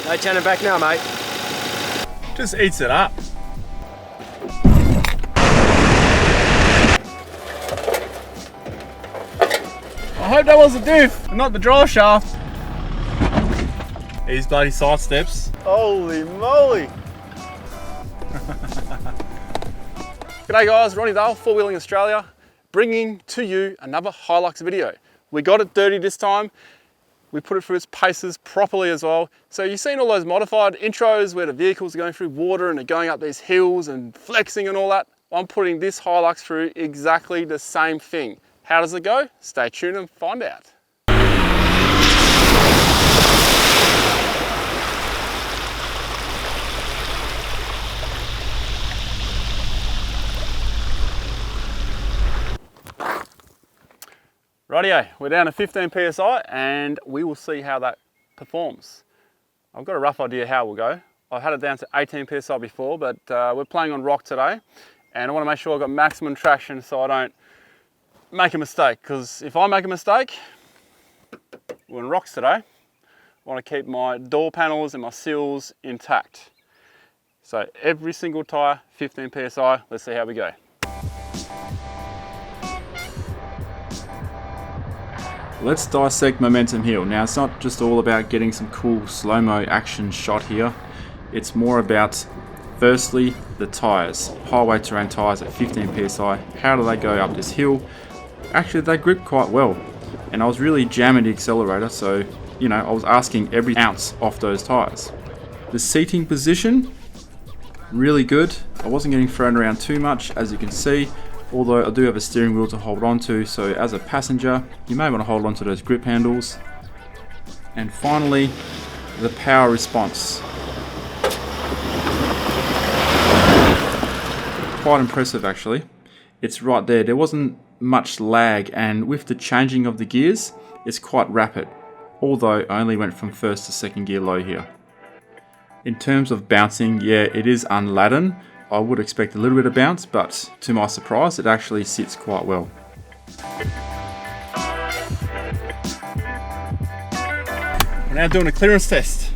No turning back now, mate. Just eats it up. I hope that was a diff, and not the drive shaft. These bloody side steps. Holy moly! G'day guys, Ronnie Dale, Four Wheeling Australia, bringing to you another Hilux video. We got it dirty this time. We put it through its paces properly as well. So you've seen all those modified intros where the vehicles are going through water and they're going up these hills and flexing and all that. I'm putting this Hilux through exactly the same thing. How does it go? Stay tuned and find out. Rightio, we're down to 15 PSI and we will see how that performs. I've got a rough idea how it will go. I've had it down to 18 PSI before, but we're playing on rock today and I want to make sure I've got maximum traction so I don't make a mistake, because if I make a mistake, we're on rocks today, I want to keep my door panels and my seals intact. So every single tyre, 15 PSI, let's see how we go. Let's dissect Momentum Hill. Now it's not just all about getting some cool slow-mo action shot here. It's more about, firstly, the tyres. Highway terrain tyres at 15 PSI. How do they go up this hill? Actually, they grip quite well. And I was really jamming the accelerator, so, you know, I was asking every ounce off those tyres. The seating position, really good. I wasn't getting thrown around too much, as you can see. Although I do have a steering wheel to hold on to, so as a passenger, you may want to hold on to those grip handles. And finally, the power response. Quite impressive actually. It's right there. There wasn't much lag, and with the changing of the gears, it's quite rapid. Although I only went from first to second gear low here. In terms of bouncing, yeah, it is unladen. I would expect a little bit of bounce, but to my surprise, it actually sits quite well. We're now doing a clearance test.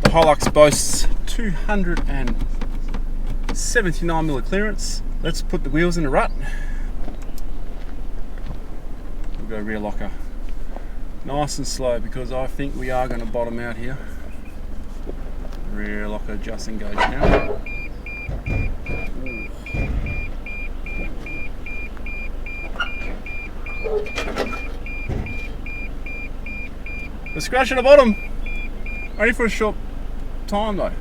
The Hilux boasts 279mm of clearance. Let's put the wheels in the rut. We'll go rear locker. Nice and slow, because I think we are going to bottom out here. Rear locker just engaged now. We're scratching the bottom, only for a short time though.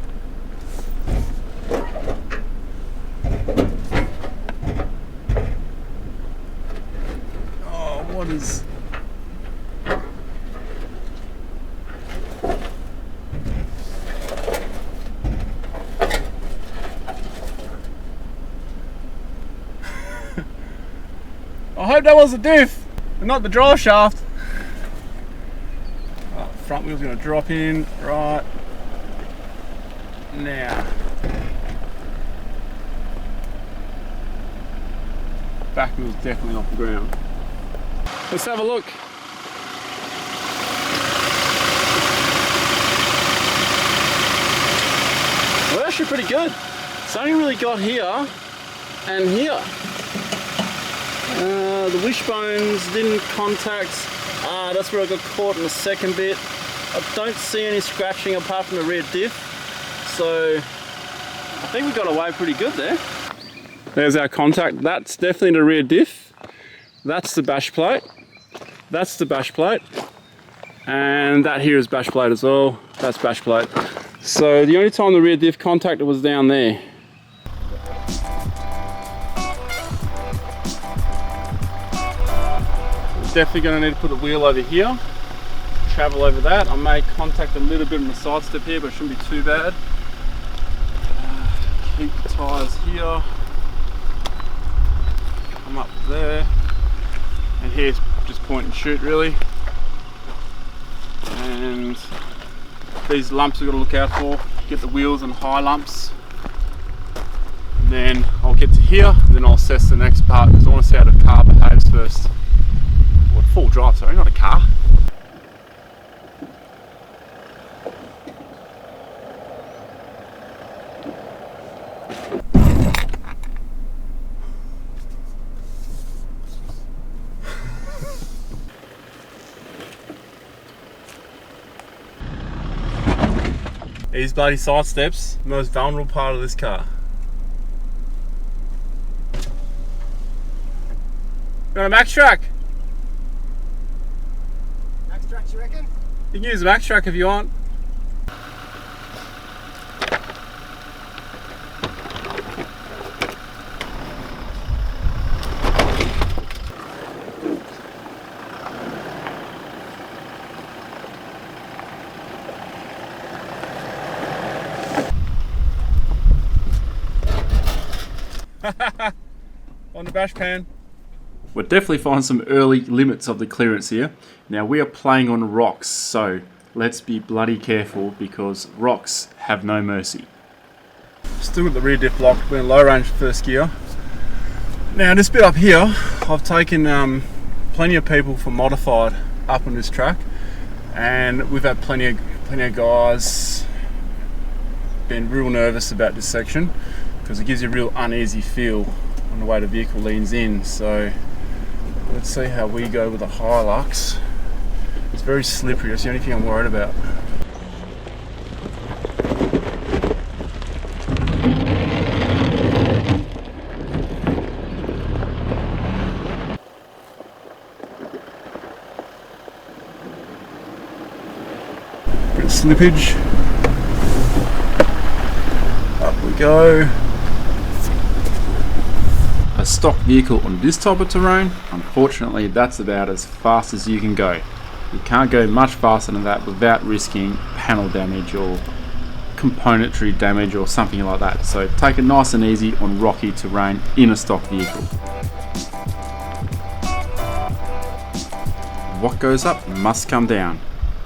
Oh, what is... I hope that was a diff, and not the drive shaft. Oh, front wheel's going to drop in right now. Back wheel's definitely off the ground. Let's have a look. Well, actually pretty good. It's only really got here and here. The wishbones didn't contact. That's where I got caught in the second bit. I don't see any scratching apart from the rear diff. So I think we got away pretty good there. There's our contact. That's definitely the rear diff. That's the bash plate. That's the bash plate. And that here is bash plate as well. That's bash plate. So the only time the rear diff contacted was down there. Definitely going to need to put the wheel over here, travel over that. I may contact a little bit on the side step here, but it shouldn't be too bad. Keep the tyres here, come up there, and here's just point and shoot really. And these lumps we've got to look out for, get the wheels on high lumps. And then I'll get to here, and then I'll assess the next part, because I want to see how the car behaves first. Full drive, sorry, not a car. These bloody side steps, the most vulnerable part of this car. You want a max track? Max track, you reckon? You can use a max track if you want. On the dash pan. We're definitely finding some early limits of the clearance here. Now we are playing on rocks, so let's be bloody careful because rocks have no mercy. Still got the rear diff locked, we're in low range first gear. Now this bit up here, I've taken plenty of people from Modified up on this track, and we've had plenty of guys been real nervous about this section because it gives you a real uneasy feel on the way the vehicle leans in. So let's see how we go with the Hilux. It's very slippery, that's the only thing I'm worried about. Bit of slippage. Up we go. A stock vehicle on this type of terrain, unfortunately that's about as fast as you can go. You can't go much faster than that without risking panel damage or componentry damage or something like that. So take it nice and easy on rocky terrain in a stock vehicle. What goes up must come down.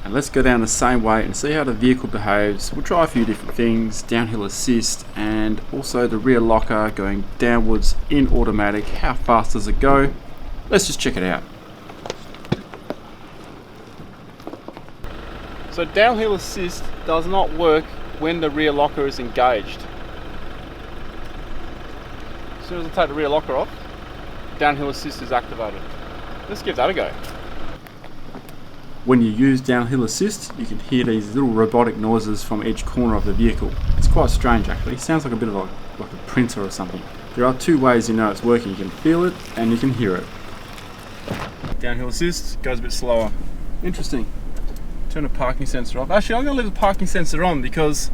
And let's go down the same way and see how the vehicle behaves. We'll try a few different things, downhill assist and also the rear locker going downwards in automatic. How fast does it go? Let's just check it out. So downhill assist does not work when the rear locker is engaged. As soon as I take the rear locker off, downhill assist is activated. Let's give that a go. When you use downhill assist, you can hear these little robotic noises from each corner of the vehicle. It's quite strange actually, it sounds like a bit of like a printer or something. There are two ways you know it's working, you can feel it and you can hear it. Downhill assist goes a bit slower. Interesting. Turn the parking sensor off. Actually I'm going to leave the parking sensor on because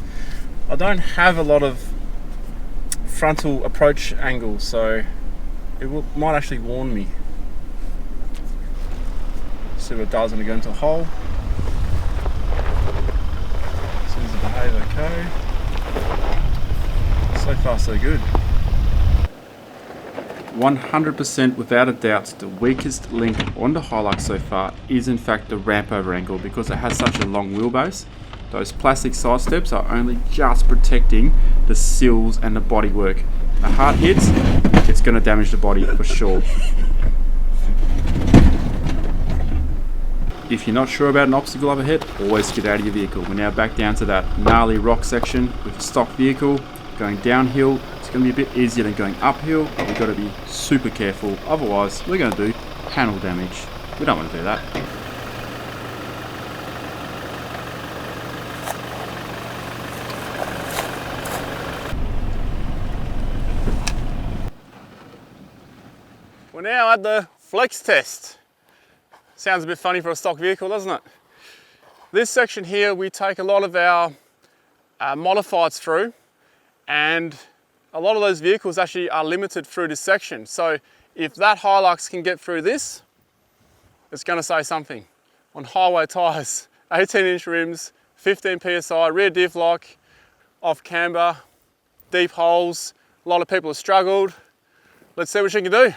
I don't have a lot of frontal approach angle, so it might actually warn me. See what it does when we go into a hole. Seems to behave okay. So far so good. 100% without a doubt the weakest link on the Hilux so far is in fact the ramp over angle because it has such a long wheelbase. Those plastic side steps are only just protecting the sills and the bodywork. The hard hits, it's going to damage the body for sure. If you're not sure about an obstacle up ahead, always get out of your vehicle. We're now back down to that gnarly rock section with a stock vehicle. Going downhill, it's going to be a bit easier than going uphill, but we've got to be super careful. Otherwise, we're going to do panel damage. We don't want to do that. We're now at the flex test. Sounds a bit funny for a stock vehicle, doesn't it? This section here, we take a lot of our modifieds through, and a lot of those vehicles actually are limited through this section. So if that Hilux can get through this, it's going to say something. On highway tyres, 18-inch rims, 15 PSI, rear diff lock, off camber, deep holes. A lot of people have struggled. Let's see what she can do.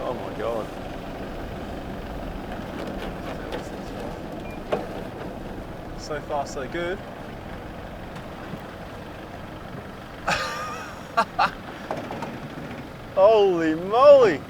Oh my God. So far so good. Holy moly!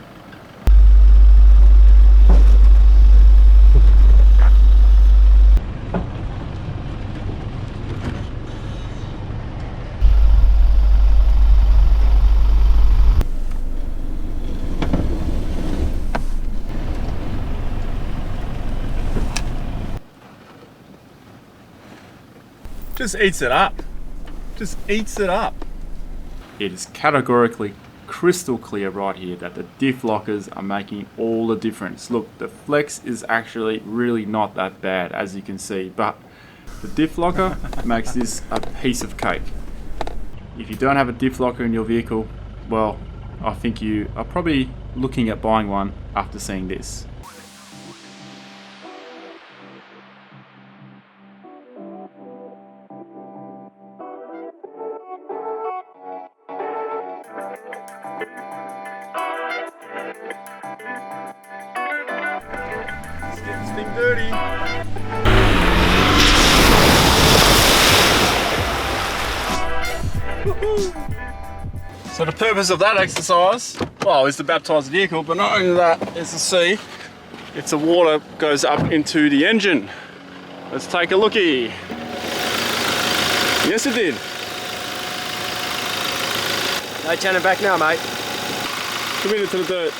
just eats it up. Just eats it up. It is categorically crystal clear right here that the diff lockers are making all the difference. Look, the flex is actually really not that bad, as you can see, but the diff locker makes this a piece of cake. If you don't have a diff locker in your vehicle, well, I think you are probably looking at buying one after seeing this. Let's get this thing dirty. So the purpose of that exercise, well, is to baptise the vehicle, but not only that, is to see if the water goes up into the engine. Let's take a looky. Yes, it did. No turning back now, mate. Committed to the dirt.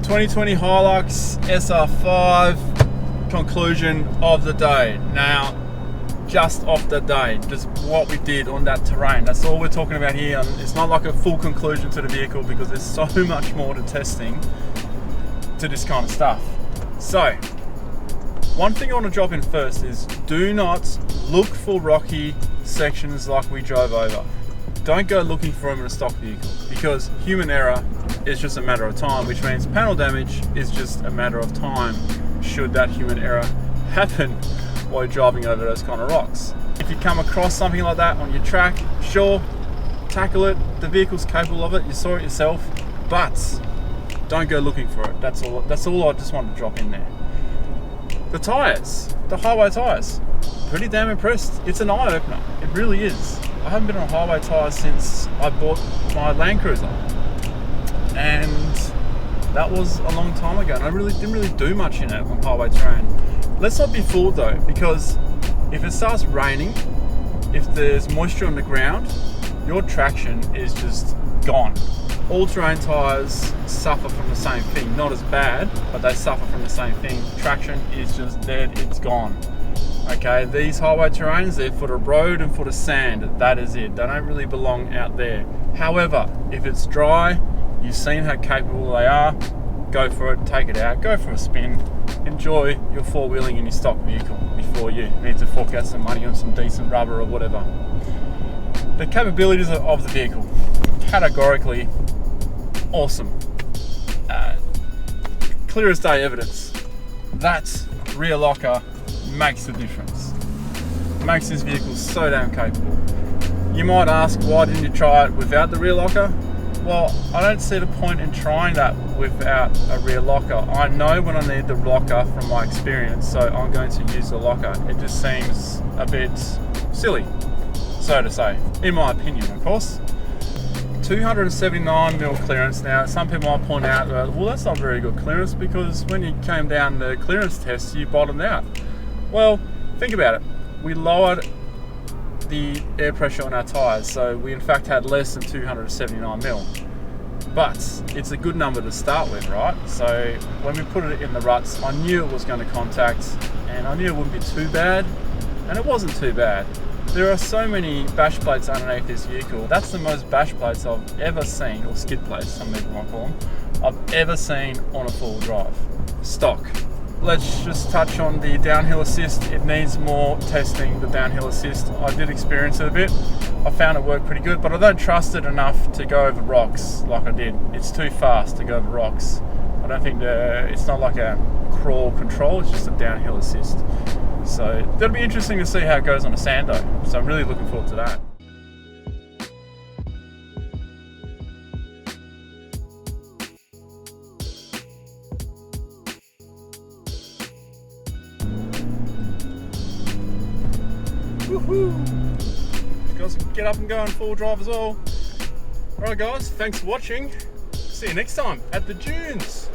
...2020 Hilux SR5 conclusion of the day. Now, just off the day, just what we did on that terrain. That's all we're talking about here. It's not like a full conclusion to the vehicle because there's so much more to testing to this kind of stuff. So, one thing I want to drop in first is do not look for rocky sections like we drove over. Don't go looking for them in a stock vehicle because human error is just a matter of time, which means panel damage is just a matter of time should that human error happen while you're driving over those kind of rocks. If you come across something like that on your track, sure, tackle it. The vehicle's capable of it. You saw it yourself, but don't go looking for it. That's all I just wanted to drop in there. The tyres, the highway tyres, pretty damn impressed. It's an eye-opener, it really is. I haven't been on highway tyres since I bought my Land Cruiser, and that was a long time ago, and I didn't really do much in it on highway terrain. Let's not be fooled though, because if it starts raining, if there's moisture on the ground, your traction is just gone. All-terrain tyres suffer from the same thing. Not as bad, but they suffer from the same thing. Traction is just dead, it's gone. Okay, these highway terrains, they're for the road and for the sand. That is it. They don't really belong out there. However, if it's dry, you've seen how capable they are, go for it, take it out, go for a spin, enjoy your four-wheeling in your stock vehicle before you need to fork out some money on some decent rubber or whatever. The capabilities of the vehicle, categorically awesome. Clear as day evidence. That rear locker makes the difference. Makes this vehicle so damn capable. You might ask, why didn't you try it without the rear locker? Well, I don't see the point in trying that without a rear locker. I know when I need the locker from my experience, so I'm going to use the locker. It just seems a bit silly, so to say, in my opinion, of course. 279mm clearance. Now, some people might point out, well, that's not very good clearance because when you came down the clearance test, you bottomed out. Well, think about it. We lowered the air pressure on our tyres, so we in fact had less than 279mm. But it's a good number to start with, right? So when we put it in the ruts, I knew it was going to contact, and I knew it wouldn't be too bad, and it wasn't too bad. There are so many bash plates underneath this vehicle. That's the most bash plates I've ever seen, or skid plates, some people might call them, I've ever seen on a four-wheel drive. Stock. Let's just touch on the downhill assist. It needs more testing, the downhill assist. I did experience it a bit. I found it worked pretty good, but I don't trust it enough to go over rocks like I did. It's too fast to go over rocks. I don't think it's not like a crawl control, it's just a downhill assist. So that'll be interesting to see how it goes on a sando. So I'm really looking forward to that. Woohoo! Guys can get up and go on full drive as well. Alright guys, thanks for watching. See you next time at the dunes.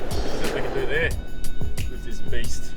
See what we can do there with this beast.